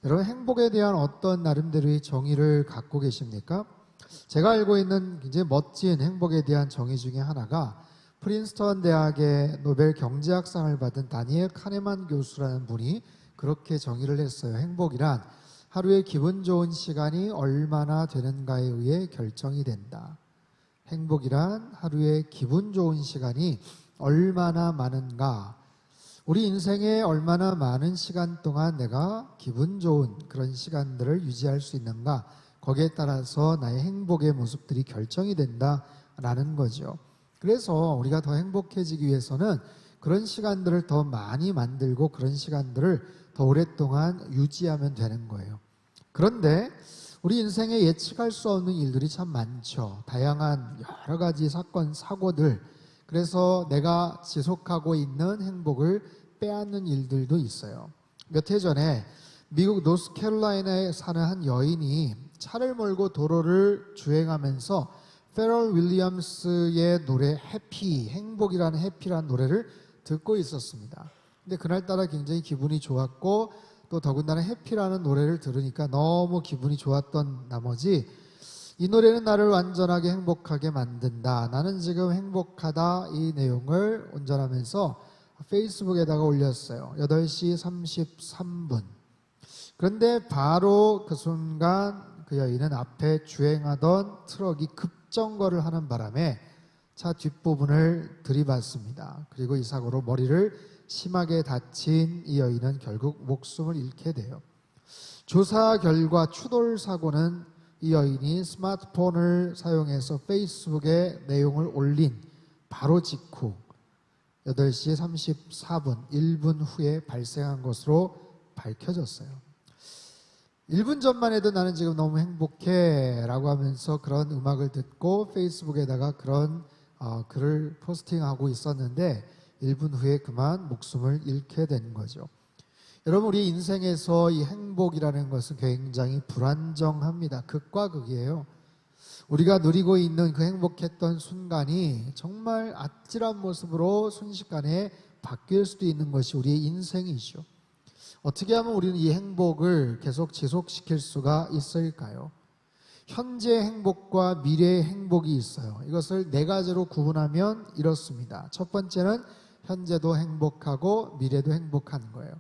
여러분, 행복에 대한 어떤 나름대로의 정의를 갖고 계십니까? 제가 알고 있는 굉장히 멋진 행복에 대한 정의 중에 하나가 프린스턴 대학의 노벨 경제학상을 받은 다니엘 카네만 교수라는 분이 그렇게 정의를 했어요. 행복이란 하루에 기분 좋은 시간이 얼마나 되는가에 의해 결정이 된다. 행복이란 하루에 기분 좋은 시간이 얼마나 많은가, 우리 인생에 얼마나 많은 시간 동안 내가 기분 좋은 그런 시간들을 유지할 수 있는가, 거기에 따라서 나의 행복의 모습들이 결정이 된다라는 거죠. 그래서 우리가 더 행복해지기 위해서는 그런 시간들을 더 많이 만들고 그런 시간들을 더 오랫동안 유지하면 되는 거예요. 그런데 우리 인생에 예측할 수 없는 일들이 참 많죠. 다양한 여러 가지 사건, 사고들, 그래서 내가 지속하고 있는 행복을 빼앗는 일들도 있어요. 몇 해 전에 미국 노스캐롤라이나에 사는 한 여인이 차를 몰고 도로를 주행하면서 페럴 윌리엄스의 노래 해피, 행복이라는 해피라는 노래를 듣고 있었습니다. 근데 그날따라 굉장히 기분이 좋았고 또 더군다나 해피라는 노래를 들으니까 너무 기분이 좋았던 나머지 이 노래는 나를 완전하게 행복하게 만든다, 나는 지금 행복하다, 이 내용을 운전하면서 페이스북에다가 올렸어요. 8시 33분. 그런데 바로 그 순간 그 여인은 앞에 주행하던 트럭이 급정거를 하는 바람에 차 뒷부분을 들이받습니다. 그리고 이 사고로 머리를 심하게 다친 이 여인은 결국 목숨을 잃게 돼요. 조사 결과 추돌 사고는 이 여인이 스마트폰을 사용해서 페이스북에 내용을 올린 바로 직후 8시 34분, 1분 후에 발생한 것으로 밝혀졌어요. 1분 전만 해도 나는 지금 너무 행복해 라고 하면서 그런 음악을 듣고 페이스북에다가 그런 글을 포스팅하고 있었는데 1분 후에 그만 목숨을 잃게 된 거죠. 여러분, 우리 인생에서 이 행복이라는 것은 굉장히 불안정합니다. 극과 극이에요. 우리가 누리고 있는 그 행복했던 순간이 정말 아찔한 모습으로 순식간에 바뀔 수도 있는 것이 우리의 인생이죠. 어떻게 하면 우리는 이 행복을 계속 지속시킬 수가 있을까요? 현재 행복과 미래의 행복이 있어요. 이것을 네 가지로 구분하면 이렇습니다. 첫 번째는 현재도 행복하고 미래도 행복한 거예요.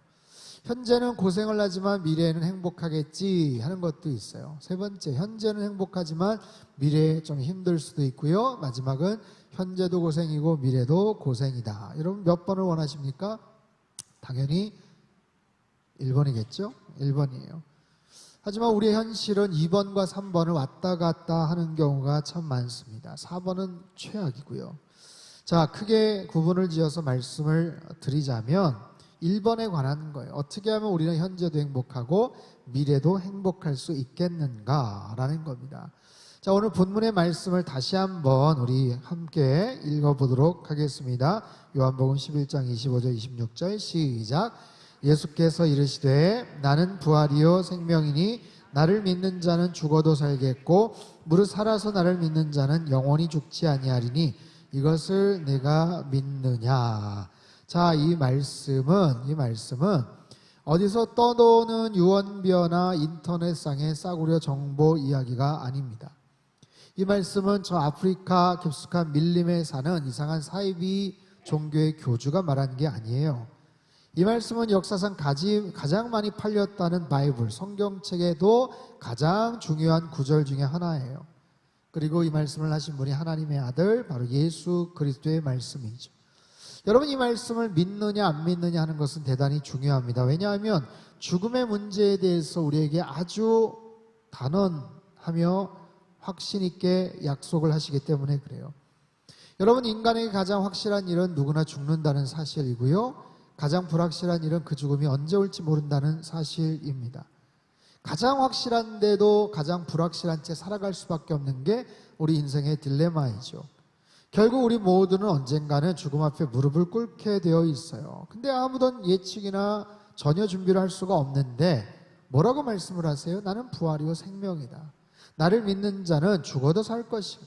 현재는 고생을 하지만 미래에는 행복하겠지 하는 것도 있어요. 세 번째, 현재는 행복하지만 미래에 좀 힘들 수도 있고요. 마지막은 현재도 고생이고 미래도 고생이다. 여러분 몇 번을 원하십니까? 당연히 1번이겠죠? 1번이에요. 하지만 우리의 현실은 2번과 3번을 왔다 갔다 하는 경우가 참 많습니다. 4번은 최악이고요. 자, 크게 구분을 지어서 말씀을 드리자면 1번에 관한 거예요. 어떻게 하면 우리는 현재도 행복하고 미래도 행복할 수 있겠는가라는 겁니다. 자, 오늘 본문의 말씀을 다시 한번 우리 함께 읽어보도록 하겠습니다. 요한복음 11장 25절 26절 시작. 예수께서 이르시되 나는 부활이요 생명이니 나를 믿는 자는 죽어도 살겠고 무릇 살아서 나를 믿는 자는 영원히 죽지 아니하리니 이것을 내가 믿느냐. 자, 이 말씀은 어디서 떠도는 유언비어나 인터넷상의 싸구려 정보 이야기가 아닙니다. 이 말씀은 저 아프리카 깊숙한 밀림에 사는 이상한 사이비 종교의 교주가 말한 게 아니에요. 이 말씀은 역사상 가장 많이 팔렸다는 바이블, 성경책에도 가장 중요한 구절 중에 하나예요. 그리고 이 말씀을 하신 분이 하나님의 아들, 바로 예수 그리스도의 말씀이죠. 여러분, 이 말씀을 믿느냐 안 믿느냐 하는 것은 대단히 중요합니다. 왜냐하면 죽음의 문제에 대해서 우리에게 아주 단언하며 확신 있게 약속을 하시기 때문에 그래요. 여러분, 인간에게 가장 확실한 일은 누구나 죽는다는 사실이고요. 가장 불확실한 일은 그 죽음이 언제 올지 모른다는 사실입니다. 가장 확실한데도 가장 불확실한 채 살아갈 수밖에 없는 게 우리 인생의 딜레마이죠. 결국 우리 모두는 언젠가는 죽음 앞에 무릎을 꿇게 되어 있어요. 근데 아무런 예측이나 전혀 준비를 할 수가 없는데 뭐라고 말씀을 하세요? 나는 부활이요 생명이다. 나를 믿는 자는 죽어도 살 것이다.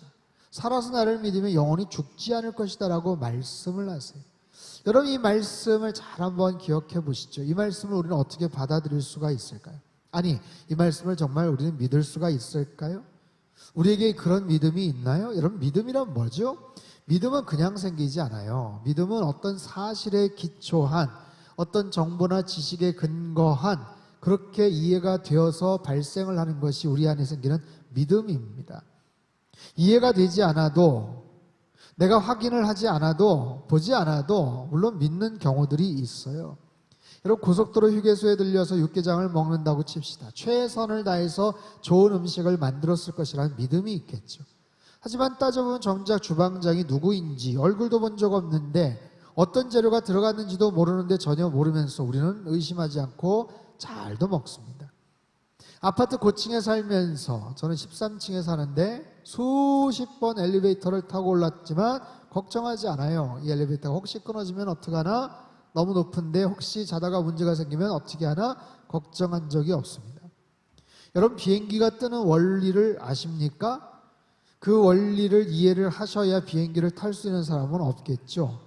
살아서 나를 믿으면 영원히 죽지 않을 것이다 라고 말씀을 하세요. 여러분, 이 말씀을 잘 한번 기억해 보시죠. 이 말씀을 우리는 어떻게 받아들일 수가 있을까요? 아니, 이 말씀을 정말 우리는 믿을 수가 있을까요? 우리에게 그런 믿음이 있나요? 여러분, 믿음이란 뭐죠? 믿음은 그냥 생기지 않아요. 믿음은 어떤 사실에 기초한, 어떤 정보나 지식에 근거한, 그렇게 이해가 되어서 발생을 하는 것이 우리 안에 생기는 믿음입니다. 이해가 되지 않아도, 내가 확인을 하지 않아도, 보지 않아도 물론 믿는 경우들이 있어요. 여러분, 고속도로 휴게소에 들려서 육개장을 먹는다고 칩시다. 최선을 다해서 좋은 음식을 만들었을 것이라는 믿음이 있겠죠. 하지만 따져보면 정작 주방장이 누구인지 얼굴도 본 적 없는데 어떤 재료가 들어갔는지도 모르는데 전혀 모르면서 우리는 의심하지 않고 잘도 먹습니다. 아파트 고층에 살면서 저는 13층에 사는데 수십 번 엘리베이터를 타고 올랐지만 걱정하지 않아요. 이 엘리베이터가 혹시 끊어지면 어떡하나, 너무 높은데 혹시 자다가 문제가 생기면 어떻게 하나 걱정한 적이 없습니다. 여러분, 비행기가 뜨는 원리를 아십니까? 그 원리를 이해를 하셔야 비행기를 탈 수 있는 사람은 없겠죠.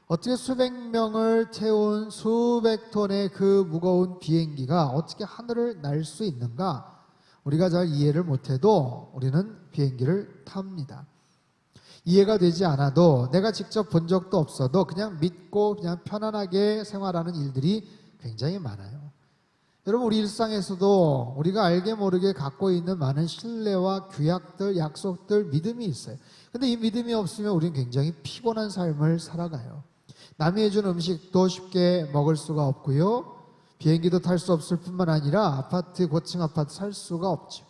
어떻게 수백 명을 태운 수백 톤의 그 무거운 비행기가 어떻게 하늘을 날 수 있는가? 우리가 잘 이해를 못해도 우리는 비행기를 탑니다. 이해가 되지 않아도, 내가 직접 본 적도 없어도 그냥 믿고 그냥 편안하게 생활하는 일들이 굉장히 많아요. 여러분, 우리 일상에서도 우리가 알게 모르게 갖고 있는 많은 신뢰와 규약들, 약속들, 믿음이 있어요. 근데 이 믿음이 없으면 우리는 굉장히 피곤한 삶을 살아가요. 남이 해준 음식도 쉽게 먹을 수가 없고요. 비행기도 탈 수 없을 뿐만 아니라 고층 아파트 살 수가 없죠.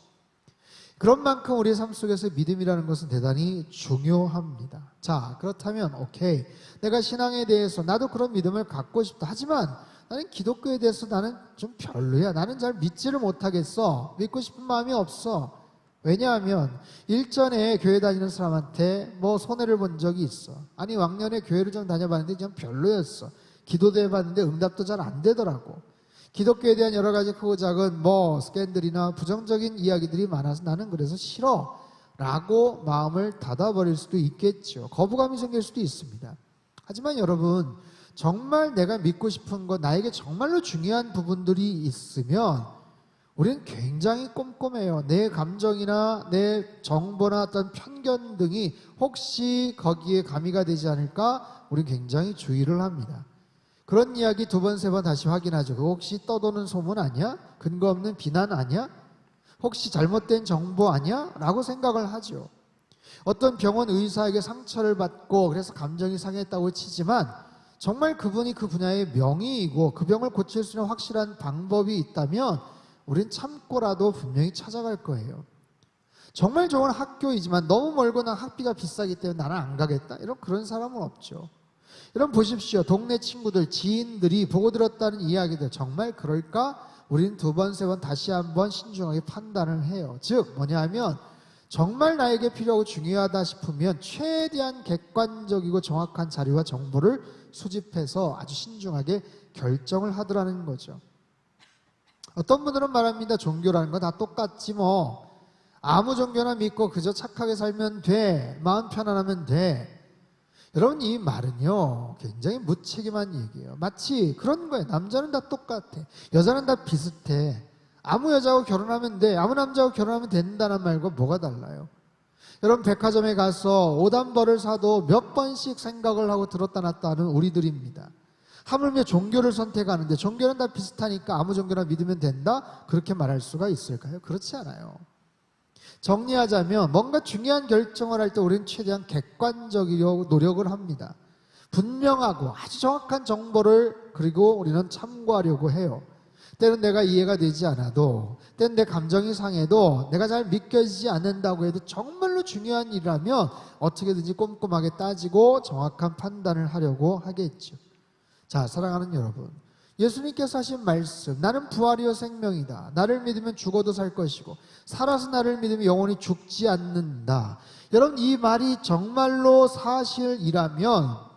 그런 만큼 우리의 삶 속에서 믿음이라는 것은 대단히 중요합니다. 자, 그렇다면 오케이, 내가 신앙에 대해서 나도 그런 믿음을 갖고 싶다. 하지만 나는 기독교에 대해서 나는 좀 별로야. 나는 잘 믿지를 못하겠어. 믿고 싶은 마음이 없어. 왜냐하면 일전에 교회 다니는 사람한테 뭐 손해를 본 적이 있어. 아니, 왕년에 교회를 좀 다녀봤는데 좀 별로였어. 기도도 해봤는데 응답도 잘 안 되더라고. 기독교에 대한 여러 가지 크고 작은 뭐 스캔들이나 부정적인 이야기들이 많아서 나는 그래서 싫어 라고 마음을 닫아버릴 수도 있겠죠. 거부감이 생길 수도 있습니다. 하지만 여러분, 정말 내가 믿고 싶은 것, 나에게 정말로 중요한 부분들이 있으면 우리는 굉장히 꼼꼼해요. 내 감정이나 내 정보나 어떤 편견 등이 혹시 거기에 가미가 되지 않을까 우리는 굉장히 주의를 합니다. 그런 이야기 두 번, 세 번 다시 확인하죠. 그거 혹시 떠도는 소문 아니야? 근거 없는 비난 아니야? 혹시 잘못된 정보 아니야? 라고 생각을 하죠. 어떤 병원 의사에게 상처를 받고 그래서 감정이 상했다고 치지만 정말 그분이 그 분야의 명의이고 그 병을 고칠 수 있는 확실한 방법이 있다면 우린 참고라도 분명히 찾아갈 거예요. 정말 좋은 학교이지만 너무 멀고 난 학비가 비싸기 때문에 나는 안 가겠다, 이런 그런 사람은 없죠. 여러분 보십시오. 동네 친구들, 지인들이 보고 들었다는 이야기들 정말 그럴까? 우리는 두 번, 세 번 다시 한번 신중하게 판단을 해요. 즉 뭐냐면 정말 나에게 필요하고 중요하다 싶으면 최대한 객관적이고 정확한 자료와 정보를 수집해서 아주 신중하게 결정을 하더라는 거죠. 어떤 분들은 말합니다. 종교라는 거 다 똑같지 뭐. 아무 종교나 믿고 그저 착하게 살면 돼. 마음 편안하면 돼. 여러분, 이 말은요 굉장히 무책임한 얘기예요. 마치 그런 거예요. 남자는 다 똑같아. 여자는 다 비슷해. 아무 여자하고 결혼하면 돼. 아무 남자하고 결혼하면 된다는 말과 뭐가 달라요? 여러분, 백화점에 가서 오단벌을 사도 몇 번씩 생각을 하고 들었다 놨다 하는 우리들입니다. 하물며 종교를 선택하는데 종교는 다 비슷하니까 아무 종교나 믿으면 된다? 그렇게 말할 수가 있을까요? 그렇지 않아요. 정리하자면 뭔가 중요한 결정을 할 때 우리는 최대한 객관적이려고 노력을 합니다. 분명하고 아주 정확한 정보를 그리고 우리는 참고하려고 해요. 때는 내가 이해가 되지 않아도, 때는 내 감정이 상해도, 내가 잘 믿겨지지 않는다고 해도 정말로 중요한 일이라면 어떻게든지 꼼꼼하게 따지고 정확한 판단을 하려고 하겠죠. 자, 사랑하는 여러분, 예수님께서 하신 말씀, 나는 부활이요 생명이다. 나를 믿으면 죽어도 살 것이고 살아서 나를 믿으면 영원히 죽지 않는다. 여러분, 이 말이 정말로 사실이라면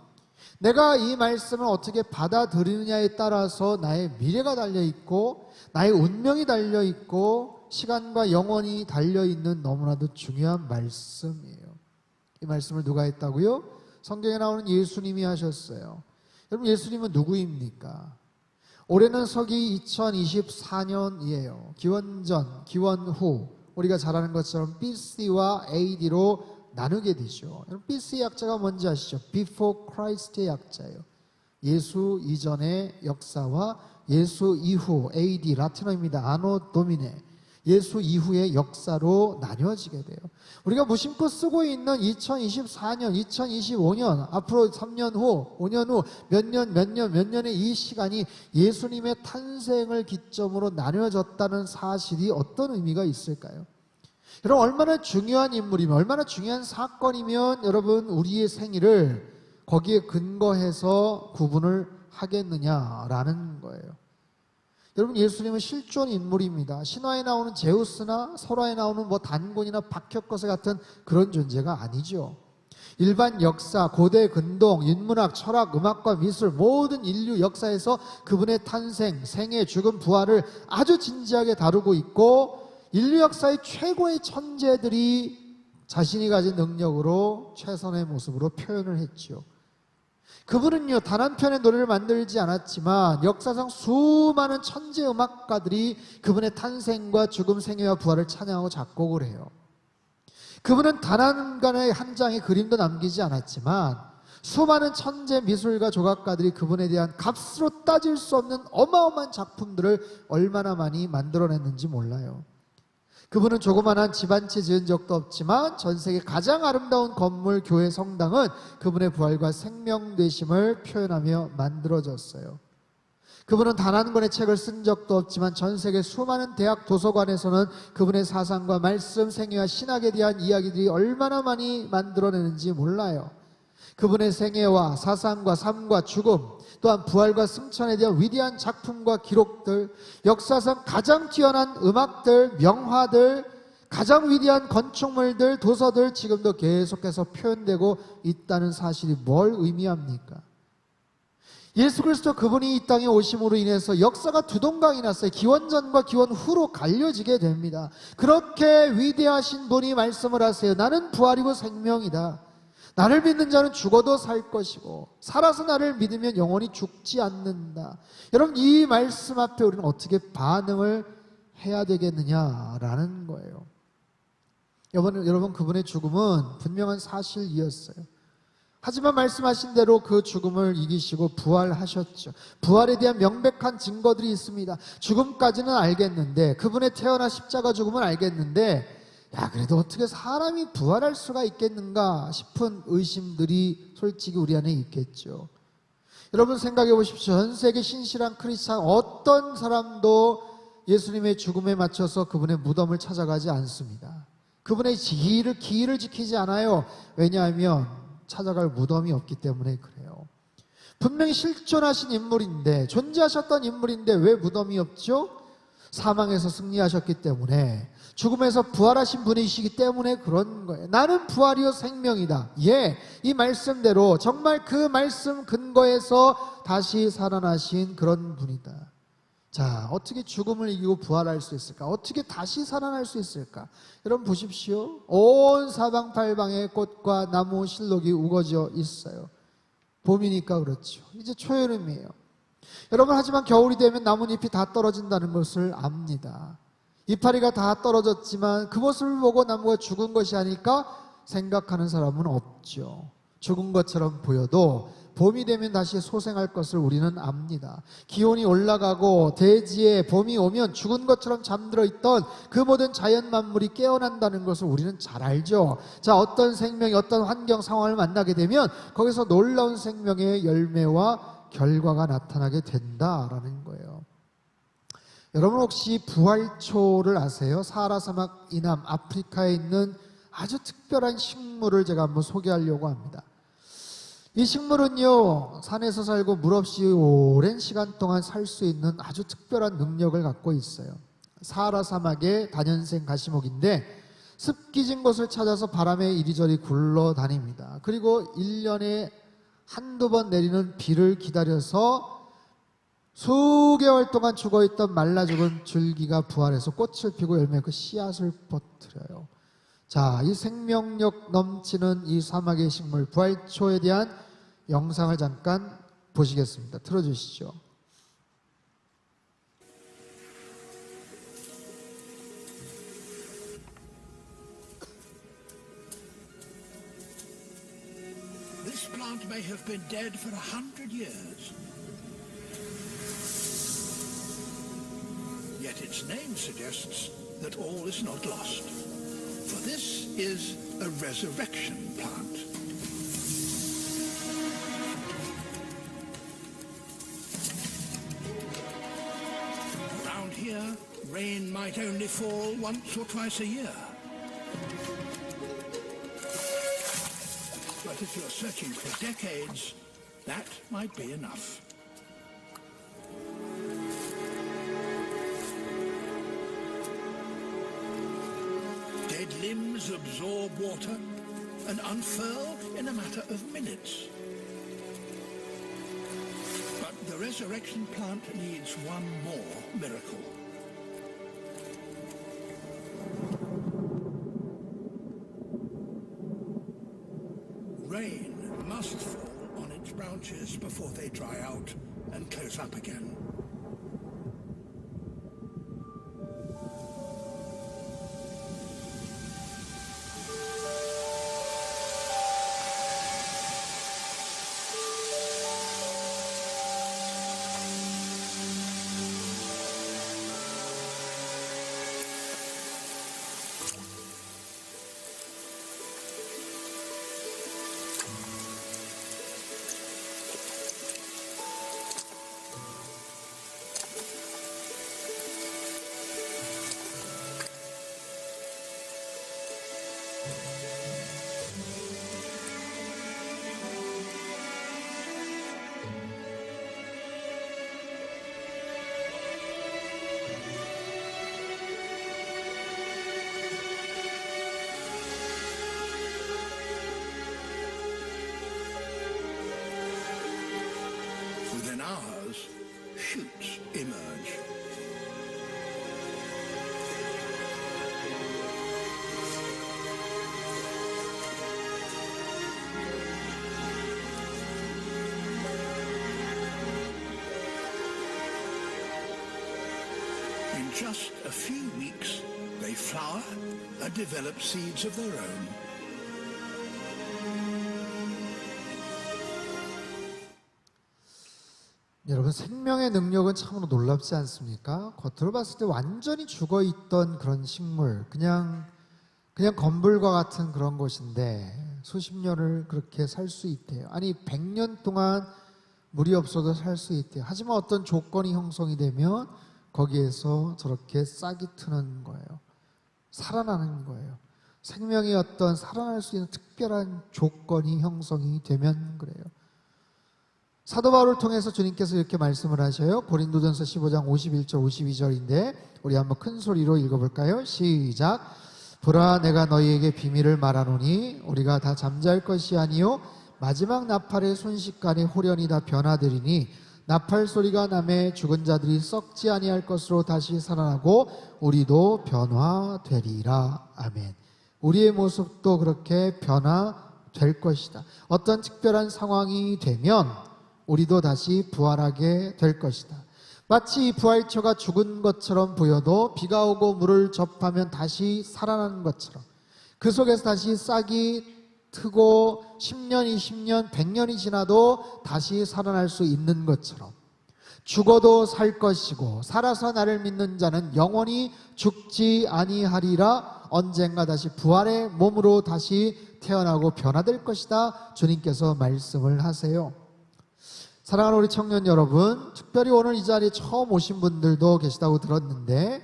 내가 이 말씀을 어떻게 받아들이느냐에 따라서 나의 미래가 달려있고 나의 운명이 달려있고 시간과 영원이 달려있는 너무나도 중요한 말씀이에요. 이 말씀을 누가 했다고요? 성경에 나오는 예수님이 하셨어요. 여러분, 예수님은 누구입니까? 올해는 서기 2024년이에요. 기원전, 기원후, 우리가 잘 아는 것처럼 BC와 AD로 나누게 되죠. BC 약자가 뭔지 아시죠? Before Christ의 약자예요. 예수 이전의 역사와 예수 이후, AD 라틴어입니다. 아노 도미네, 예수 이후의 역사로 나뉘어지게 돼요. 우리가 무심코 쓰고 있는 2024년, 2025년, 앞으로 3년 후, 5년 후, 몇 년의 이 시간이 예수님의 탄생을 기점으로 나뉘어졌다는 사실이 어떤 의미가 있을까요? 여러분, 얼마나 중요한 인물이면, 얼마나 중요한 사건이면 여러분 우리의 생일을 거기에 근거해서 구분을 하겠느냐라는 거예요. 여러분, 예수님은 실존 인물입니다. 신화에 나오는 제우스나 설화에 나오는 단곤이나 박혁거세 같은 그런 존재가 아니죠. 일반 역사, 고대 근동, 인문학, 철학, 음악과 미술, 모든 인류 역사에서 그분의 탄생, 생애, 죽음, 부활을 아주 진지하게 다루고 있고, 인류 역사의 최고의 천재들이 자신이 가진 능력으로 최선의 모습으로 표현을 했죠. 그분은요, 단 한 편의 노래를 만들지 않았지만 역사상 수많은 천재 음악가들이 그분의 탄생과 죽음, 생애와 부활을 찬양하고 작곡을 해요. 그분은 단 한 장의 그림도 남기지 않았지만 수많은 천재 미술가 조각가들이 그분에 대한 값으로 따질 수 없는 어마어마한 작품들을 얼마나 많이 만들어냈는지 몰라요. 그분은 조그만한 집 한 채 지은 적도 없지만 전 세계 가장 아름다운 건물, 교회, 성당은 그분의 부활과 생명되심을 표현하며 만들어졌어요. 그분은 단 한 권의 책을 쓴 적도 없지만 전 세계 수많은 대학 도서관에서는 그분의 사상과 말씀, 생애와 신학에 대한 이야기들이 얼마나 많이 만들어내는지 몰라요. 그분의 생애와 사상과 삶과 죽음, 또한 부활과 승천에 대한 위대한 작품과 기록들, 역사상 가장 뛰어난 음악들, 명화들, 가장 위대한 건축물들, 도서들 지금도 계속해서 표현되고 있다는 사실이 뭘 의미합니까? 예수 그리스도 그분이 이 땅에 오심으로 인해서 역사가 두 동강이 났어요. 기원전과 기원후로 갈려지게 됩니다. 그렇게 위대하신 분이 말씀을 하세요. 나는 부활이고 생명이다. 나를 믿는 자는 죽어도 살 것이고 살아서 나를 믿으면 영원히 죽지 않는다. 여러분, 이 말씀 앞에 우리는 어떻게 반응을 해야 되겠느냐라는 거예요. 여러분, 그분의 죽음은 분명한 사실이었어요. 하지만 말씀하신 대로 그 죽음을 이기시고 부활하셨죠. 부활에 대한 명백한 증거들이 있습니다. 죽음까지는 알겠는데, 그분의 태어나 십자가 죽음은 알겠는데, 그래도 어떻게 사람이 부활할 수가 있겠는가 싶은 의심들이 솔직히 우리 안에 있겠죠. 여러분, 생각해 보십시오. 전 세계 신실한 크리스찬 어떤 사람도 예수님의 죽음에 맞춰서 그분의 무덤을 찾아가지 않습니다. 그분의 기일을 지키지 않아요. 왜냐하면 찾아갈 무덤이 없기 때문에 그래요. 분명히 실존하신 인물인데, 존재하셨던 인물인데 왜 무덤이 없죠? 사망에서 승리하셨기 때문에, 죽음에서 부활하신 분이시기 때문에 그런 거예요. 나는 부활이요 생명이다. 이 말씀대로 정말 그 말씀 근거에서 다시 살아나신 그런 분이다. 자, 어떻게 죽음을 이기고 부활할 수 있을까? 어떻게 다시 살아날 수 있을까? 여러분 보십시오. 온 사방팔방에 꽃과 나무, 실록이 우거져 있어요. 봄이니까 그렇죠. 이제 초여름이에요. 여러분, 하지만 겨울이 되면 나뭇잎이 다 떨어진다는 것을 압니다. 이파리가 다 떨어졌지만 그 모습을 보고 나무가 죽은 것이 아닐까 생각하는 사람은 없죠. 죽은 것처럼 보여도 봄이 되면 다시 소생할 것을 우리는 압니다. 기온이 올라가고 대지에 봄이 오면 죽은 것처럼 잠들어 있던 그 모든 자연 만물이 깨어난다는 것을 우리는 잘 알죠. 자, 어떤 생명이 어떤 환경 상황을 만나게 되면 거기서 놀라운 생명의 열매와 결과가 나타나게 된다라는 거예요. 여러분, 혹시 부활초를 아세요? 사하라 사막 이남 아프리카에 있는 아주 특별한 식물을 제가 한번 소개하려고 합니다. 이 식물은요, 산에서 살고 물 없이 오랜 시간 동안 살 수 있는 아주 특별한 능력을 갖고 있어요. 사하라 사막의 다년생 가시목인데 습기진 곳을 찾아서 바람에 이리저리 굴러다닙니다. 그리고 1년에 한두 번 내리는 비를 기다려서 수개월 동안 죽어있던 말라 죽은 줄기가 부활해서 꽃을 피고 열매 그 씨앗을 퍼뜨려요. 자, 이 생명력 넘치는 이 사막의 식물 부활초에 대한 영상을 잠깐 보시겠습니다. 틀어주시죠. may have been dead for 100 years. Yet its name suggests that all is not lost. For this is a resurrection plant. Around here, rain might only fall once or twice a year. But if you're searching for decades, that might be enough. Dead limbs absorb water and unfurl in a matter of minutes. But the resurrection plant needs one more miracle. Rain must fall on its branches before they dry out and close up again. Within hours, shoots emerge. In just a few weeks, they flower and develop seeds of their own. 여러분, 생명의 능력은 참으로 놀랍지 않습니까? 겉으로 봤을 때 완전히 죽어있던 그런 식물, 그냥 건불과 같은 그런 것인데 수십 년을 그렇게 살 수 있대요. 아니 100년 동안 물이 없어도 살 수 있대요. 하지만 어떤 조건이 형성이 되면 거기에서 저렇게 싹이 트는 거예요. 살아나는 거예요. 생명의 어떤 살아날 수 있는 특별한 조건이 형성이 되면 그래요. 사도 바울을 통해서 주님께서 이렇게 말씀을 하셔요. 고린도전서 15장 51절 52절인데 우리 한번 큰 소리로 읽어볼까요? 시작. 보라, 내가 너희에게 비밀을 말하노니 우리가 다 잠잘 것이 아니요 마지막 나팔의 순식간에 홀연히 다 변화되리니 나팔 소리가 나매 죽은 자들이 썩지 아니할 것으로 다시 살아나고 우리도 변화되리라. 아멘. 우리의 모습도 그렇게 변화될 것이다. 어떤 특별한 상황이 되면 우리도 다시 부활하게 될 것이다. 마치 이 부활처가 죽은 것처럼 보여도 비가 오고 물을 접하면 다시 살아나는 것처럼 그 속에서 다시 싹이 트고 10년, 20년, 100년이 지나도 다시 살아날 수 있는 것처럼 죽어도 살 것이고 살아서 나를 믿는 자는 영원히 죽지 아니하리라. 언젠가 다시 부활의 몸으로 다시 태어나고 변화될 것이다. 주님께서 말씀을 하세요. 사랑하는 우리 청년 여러분, 특별히 오늘 이 자리에 처음 오신 분들도 계시다고 들었는데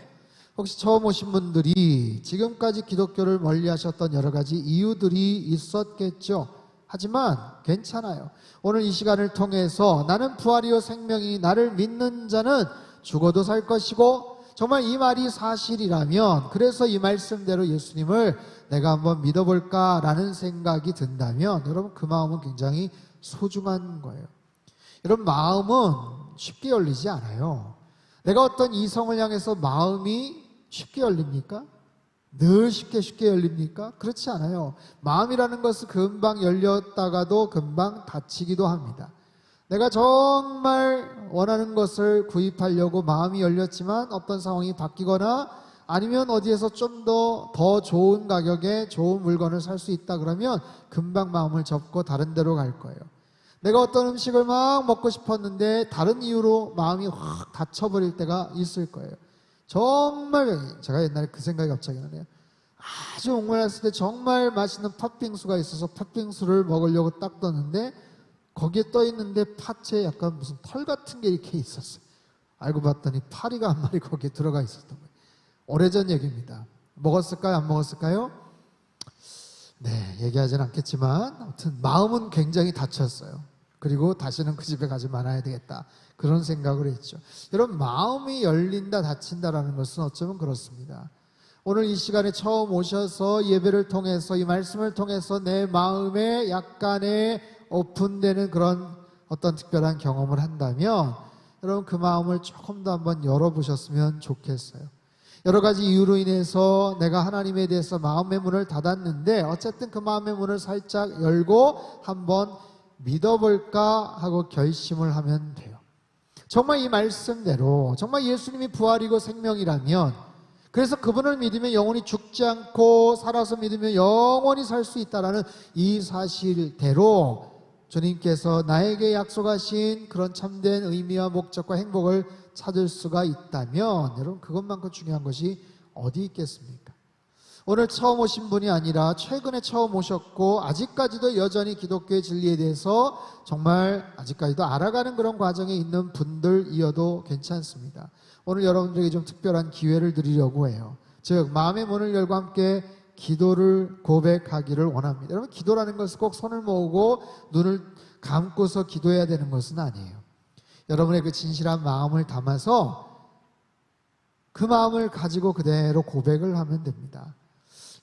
혹시 처음 오신 분들이 지금까지 기독교를 멀리 하셨던 여러 가지 이유들이 있었겠죠. 하지만 괜찮아요. 오늘 이 시간을 통해서 나는 부활이요 생명이 나를 믿는 자는 죽어도 살 것이고 정말 이 말이 사실이라면 그래서 이 말씀대로 예수님을 내가 한번 믿어볼까라는 생각이 든다면 여러분 그 마음은 굉장히 소중한 거예요. 여러분 마음은 쉽게 열리지 않아요. 내가 어떤 이성을 향해서 마음이 쉽게 열립니까? 늘 쉽게 열립니까? 그렇지 않아요. 마음이라는 것은 금방 열렸다가도 금방 닫히기도 합니다. 내가 정말 원하는 것을 구입하려고 마음이 열렸지만 어떤 상황이 바뀌거나 아니면 어디에서 좀 더 좋은 가격에 좋은 물건을 살 수 있다 그러면 금방 마음을 접고 다른 데로 갈 거예요. 내가 어떤 음식을 막 먹고 싶었는데 다른 이유로 마음이 확 닫혀버릴 때가 있을 거예요. 정말 제가 옛날에 그 생각이 갑자기 나네요. 아주 옥말랐을 때 정말 맛있는 팥빙수가 있어서 팥빙수를 먹으려고 딱 떴는데 거기에 떠 있는데 팥에 약간 무슨 털 같은 게 이렇게 있었어요. 알고 봤더니 파리가 한 마리 거기에 들어가 있었던 거예요. 오래전 얘기입니다. 먹었을까요? 안 먹었을까요? 네, 얘기하진 않겠지만 아무튼 마음은 굉장히 다쳤어요. 그리고 다시는 그 집에 가지 말아야 되겠다, 그런 생각을 했죠. 여러분, 마음이 열린다 닫힌다라는 것은 어쩌면 그렇습니다. 오늘 이 시간에 처음 오셔서 예배를 통해서 이 말씀을 통해서 내 마음에 약간의 오픈되는 그런 어떤 특별한 경험을 한다면 여러분, 그 마음을 조금 더 한번 열어보셨으면 좋겠어요. 여러 가지 이유로 인해서 내가 하나님에 대해서 마음의 문을 닫았는데 어쨌든 그 마음의 문을 살짝 열고 한번 믿어볼까 하고 결심을 하면 돼요. 정말 이 말씀대로 정말 예수님이 부활이고 생명이라면, 그래서 그분을 믿으면 영원히 죽지 않고 살아서 믿으면 영원히 살 수 있다라는 이 사실대로 주님께서 나에게 약속하신 그런 참된 의미와 목적과 행복을 찾을 수가 있다면 여러분, 그것만큼 중요한 것이 어디 있겠습니까? 오늘 처음 오신 분이 아니라 최근에 처음 오셨고 아직까지도 여전히 기독교의 진리에 대해서 정말 아직까지도 알아가는 그런 과정에 있는 분들이어도 괜찮습니다. 오늘 여러분들에게 좀 특별한 기회를 드리려고 해요. 즉, 마음의 문을 열고 함께 기도를 고백하기를 원합니다. 여러분, 기도라는 것은 꼭 손을 모으고 눈을 감고서 기도해야 되는 것은 아니에요. 여러분의 그 진실한 마음을 담아서 그 마음을 가지고 그대로 고백을 하면 됩니다.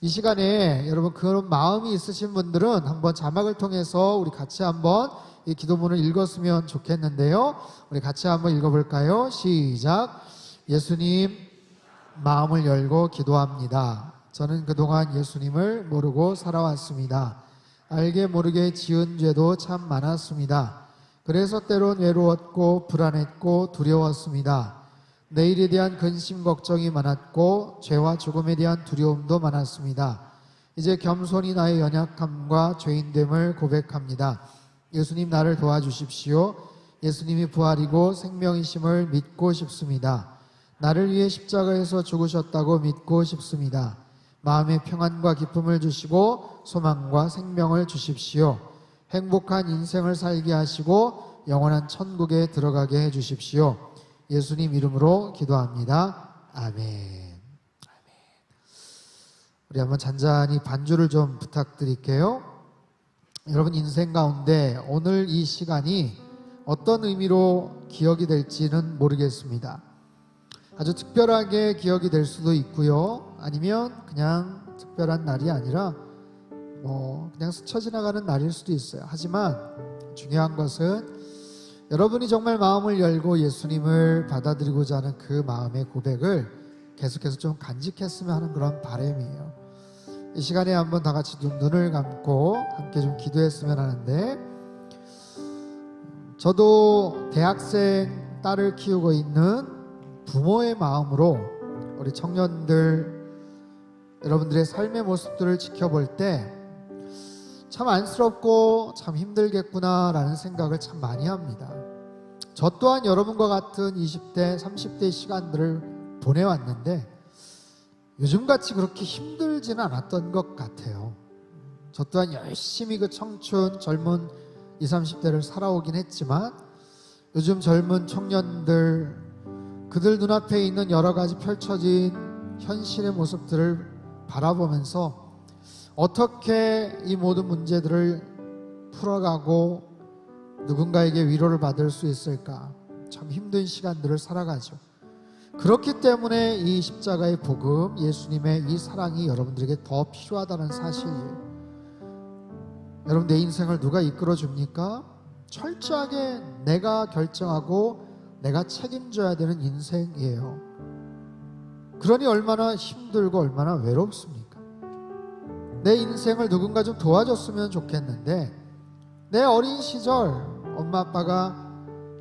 이 시간에 여러분, 그런 마음이 있으신 분들은 한번 자막을 통해서 우리 같이 한번 이 기도문을 읽었으면 좋겠는데요. 우리 같이 한번 읽어볼까요? 시작. 예수님, 마음을 열고 기도합니다. 저는 그동안 예수님을 모르고 살아왔습니다. 알게 모르게 지은 죄도 참 많았습니다. 그래서 때론 외로웠고 불안했고 두려웠습니다. 내일에 대한 근심 걱정이 많았고 죄와 죽음에 대한 두려움도 많았습니다. 이제 겸손히 나의 연약함과 죄인됨을 고백합니다. 예수님, 나를 도와주십시오. 예수님이 부활이고 생명이심을 믿고 싶습니다. 나를 위해 십자가에서 죽으셨다고 믿고 싶습니다. 마음의 평안과 기쁨을 주시고 소망과 생명을 주십시오. 행복한 인생을 살게 하시고 영원한 천국에 들어가게 해주십시오. 예수님 이름으로 기도합니다. 아멘. 우리 한번 잔잔히 반주를 좀 부탁드릴게요. 여러분, 인생 가운데 오늘 이 시간이 어떤 의미로 기억이 될지는 모르겠습니다. 아주 특별하게 기억이 될 수도 있고요, 아니면 그냥 특별한 날이 아니라 그냥 스쳐 지나가는 날일 수도 있어요. 하지만 중요한 것은 여러분이 정말 마음을 열고 예수님을 받아들이고자 하는 그 마음의 고백을 계속해서 좀 간직했으면 하는 그런 바람이에요. 이 시간에 한번 다 같이 눈을 감고 함께 좀 기도했으면 하는데, 저도 대학생 딸을 키우고 있는 부모의 마음으로 우리 청년들 여러분들의 삶의 모습들을 지켜볼 때 참 안쓰럽고 참 힘들겠구나라는 생각을 참 많이 합니다. 저 또한 여러분과 같은 20대, 30대 시간들을 보내왔는데 요즘같이 그렇게 힘들지는 않았던 것 같아요. 저 또한 열심히 그 청춘, 젊은 20, 30대를 살아오긴 했지만 요즘 젊은 청년들, 그들 눈앞에 있는 여러 가지 펼쳐진 현실의 모습들을 바라보면서 어떻게 이 모든 문제들을 풀어가고 누군가에게 위로를 받을 수 있을까, 참 힘든 시간들을 살아가죠. 그렇기 때문에 이 십자가의 복음, 예수님의 이 사랑이 여러분들에게 더 필요하다는 사실이에요. 여러분, 내 인생을 누가 이끌어 줍니까? 철저하게 내가 결정하고 내가 책임져야 되는 인생이에요. 그러니 얼마나 힘들고 얼마나 외롭습니까? 내 인생을 누군가 좀 도와줬으면 좋겠는데, 내 어린 시절 엄마 아빠가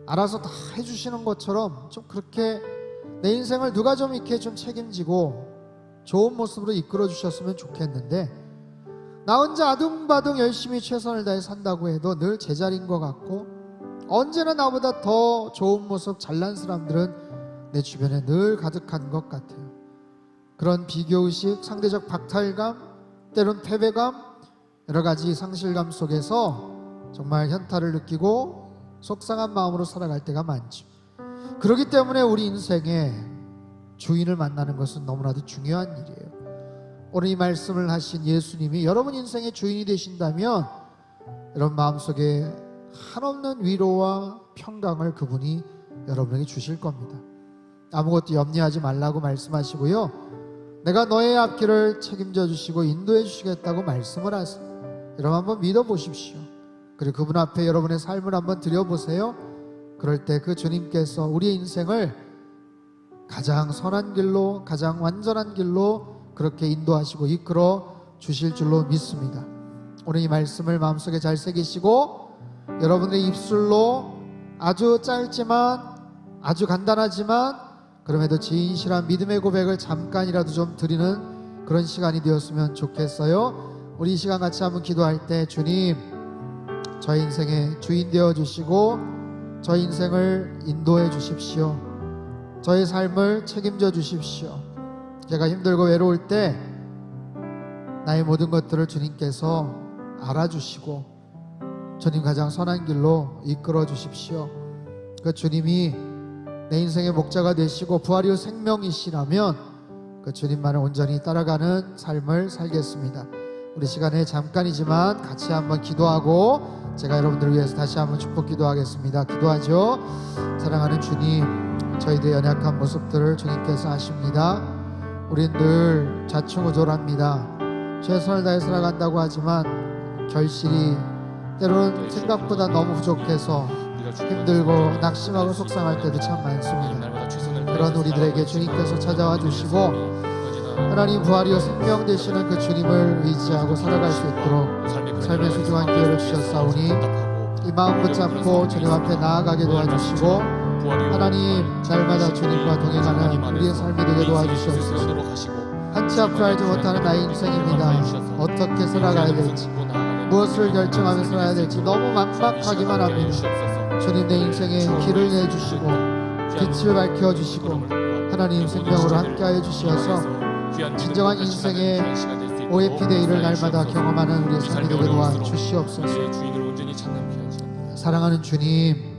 알아서 다 해주시는 것처럼 좀 그렇게 내 인생을 누가 좀 이렇게 좀 책임지고 좋은 모습으로 이끌어 주셨으면 좋겠는데, 나 혼자 아둥바둥 열심히 최선을 다해 산다고 해도 늘 제자리인 것 같고, 언제나 나보다 더 좋은 모습, 잘난 사람들은 내 주변에 늘 가득한 것 같아요. 그런 비교의식, 상대적 박탈감, 때론 패배감, 여러 가지 상실감 속에서 정말 현타를 느끼고 속상한 마음으로 살아갈 때가 많죠. 그렇기 때문에 우리 인생에 주인을 만나는 것은 너무나도 중요한 일이에요. 오늘 이 말씀을 하신 예수님이 여러분 인생의 주인이 되신다면 여러분 마음속에 한없는 위로와 평강을 그분이 여러분에게 주실 겁니다. 아무것도 염려하지 말라고 말씀하시고요, 내가 너의 앞길을 책임져 주시고 인도해 주시겠다고 말씀을 하세요. 여러분 한번 믿어보십시오. 그리고 그분 앞에 여러분의 삶을 한번 드려보세요. 그럴 때 그 주님께서 우리의 인생을 가장 선한 길로, 가장 완전한 길로 그렇게 인도하시고 이끌어 주실 줄로 믿습니다. 오늘 이 말씀을 마음속에 잘 새기시고 여러분의 입술로 아주 짧지만 아주 간단하지만 그럼에도 진실한 믿음의 고백을 잠깐이라도 좀 드리는 그런 시간이 되었으면 좋겠어요. 우리 이 시간 같이 한번 기도할 때, 주님, 저희 인생의 주인 되어 주시고 저희 인생을 인도해 주십시오. 저의 삶을 책임져 주십시오. 제가 힘들고 외로울 때 나의 모든 것들을 주님께서 알아주시고 주님 가장 선한 길로 이끌어 주십시오. 그 주님이 내 인생의 목자가 되시고 부활 이후 생명이시라면 그 주님만을 온전히 따라가는 삶을 살겠습니다. 우리 시간에 잠깐이지만 같이 한번 기도하고 제가 여러분들을 위해서 다시 한번 축복 기도하겠습니다. 기도하죠. 사랑하는 주님, 저희들의 연약한 모습들을 주님께서 아십니다. 우린 늘 좌충우돌합니다. 최선을 다해 살아간다고 하지만 결실이 때로는 생각보다 너무 부족해서 힘들고 낙심하고 속상할 때도 참 많습니다. 그런 우리들에게 주님께서 찾아와 주시고 하나님 부활 이후 생명 되시는 그 주님을 의지하고 살아갈 수 있도록 삶의 소중한 기회를 주셨사오니 이 마음 붙잡고 주님 앞에 나아가게 도와주시고 하나님 날마다 주님과 동행하는 우리의 삶이 되게 도와주시옵소서. 한치 앞을 알지 못하는 나의 인생입니다. 어떻게 살아가야 될지, 무엇을 결정하며 살아야 될지 너무 막막하기만 합니다. 주님 내 인생에 길을 내주시고 빛을 밝혀주시고 하나님 생명으로 함께하여 주시어서 진정한 인생의 OFD데이를 날마다 경험하는 우리의 삶이 되게 도와주시옵소서. 사랑하는 주님,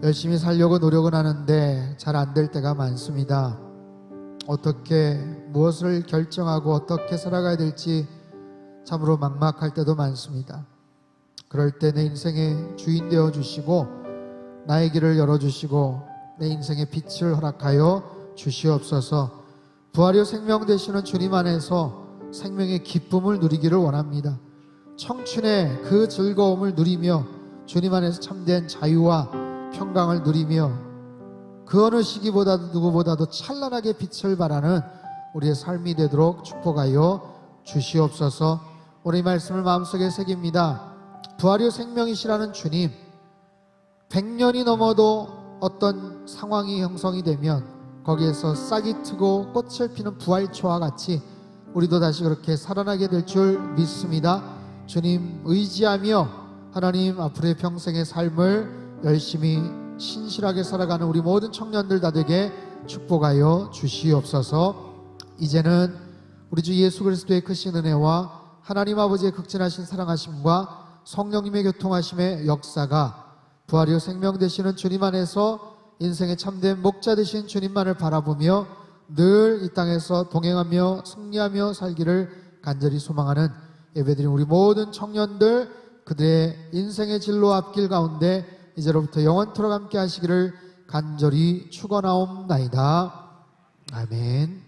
열심히 살려고 노력은 하는데 잘 안 될 때가 많습니다. 어떻게 무엇을 결정하고 어떻게 살아가야 될지 참으로 막막할 때도 많습니다. 그럴 때 내 인생의 주인 되어 주시고 나의 길을 열어주시고 내 인생의 빛을 허락하여 주시옵소서. 부활 이후 생명 되시는 주님 안에서 생명의 기쁨을 누리기를 원합니다. 청춘의 그 즐거움을 누리며 주님 안에서 참된 자유와 평강을 누리며 그 어느 시기보다도 누구보다도 찬란하게 빛을 발하는 우리의 삶이 되도록 축복하여 주시옵소서. 오늘 이 말씀을 마음속에 새깁니다. 부활 이후 생명이시라는 주님, 100년이 넘어도 어떤 상황이 형성이 되면 거기에서 싹이 트고 꽃을 피는 부활초와 같이 우리도 다시 그렇게 살아나게 될 줄 믿습니다. 주님 의지하며 하나님 앞으로의 평생의 삶을 열심히 신실하게 살아가는 우리 모든 청년들 다 되게 축복하여 주시옵소서. 이제는 우리 주 예수 그리스도의 크신 은혜와 하나님 아버지의 극진하신 사랑하심과 성령님의 교통하심의 역사가 부활 이후 생명 되시는 주님 안에서 인생의 참된 목자 되신 주님만을 바라보며 늘 이 땅에서 동행하며 승리하며 살기를 간절히 소망하는 예배드린 우리 모든 청년들, 그들의 인생의 진로 앞길 가운데 이제로부터 영원토록 함께 하시기를 간절히 축원하옵나이다. 아멘.